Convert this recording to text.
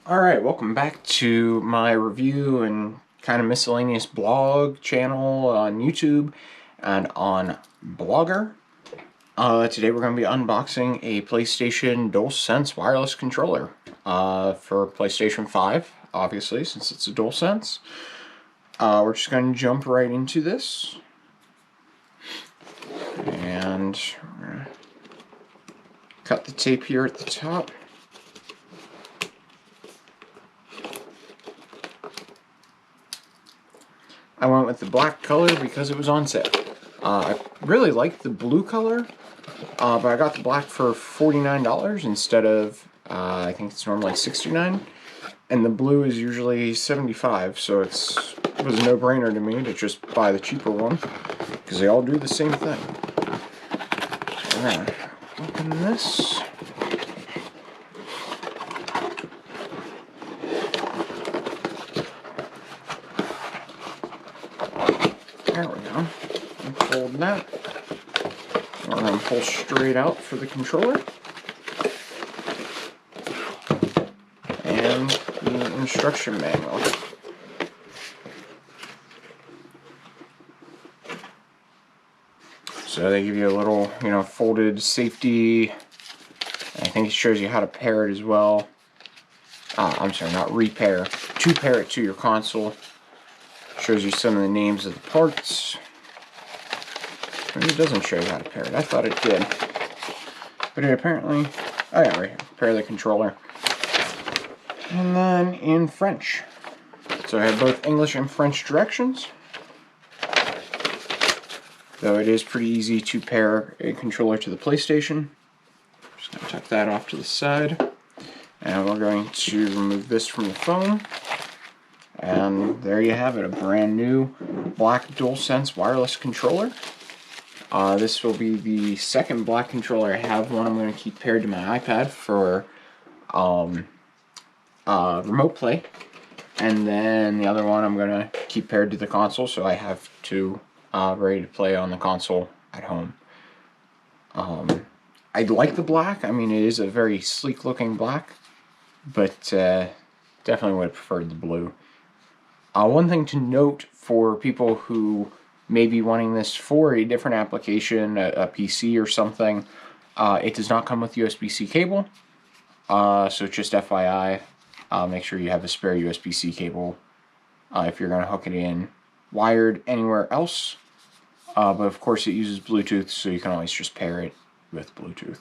Alright, welcome back to my review and kind of miscellaneous blog channel on YouTube and on Blogger. Today we're going to be unboxing a PlayStation DualSense wireless controller for PlayStation 5, obviously, since it's a DualSense. We're just going to jump right into this. And we're going to cut the tape here at the top. I went with the black color because it was on sale. I really liked the blue color, but I got the black for $49 instead of, I think it's normally $69, and the blue is usually $75, so it was a no-brainer to me to just buy the cheaper one, because they all do the same thing. So we're going to open this. There we go. Unfold that. We're going to pull straight out for the controller. And the instruction manual. So they give you a little, folded safety. I think it shows you how to pair it as well. I'm sorry, not repair. To pair it to your console. Shows you some of the names of the parts. Maybe it doesn't show you how to pair it. I thought it did. But it apparently... Oh yeah, right here. Pair the controller. And then in French. So I have both English and French directions. Though it is pretty easy to pair a controller to the PlayStation. Just going to tuck that off to the side. And we're going to remove this from the phone. And there you have it, a brand new black DualSense wireless controller. This will be the second black controller I have. One I'm going to keep paired to my iPad for remote play. And then the other one I'm going to keep paired to the console, so I have two ready to play on the console at home. I like the black. I mean, it is a very sleek looking black, but definitely would have preferred the blue. One thing to note for people who may be wanting this for a different application, a PC or something, it does not come with USB-C cable, so just FYI, make sure you have a spare USB-C cable if you're going to hook it in wired anywhere else, but of course it uses Bluetooth, so you can always just pair it with Bluetooth.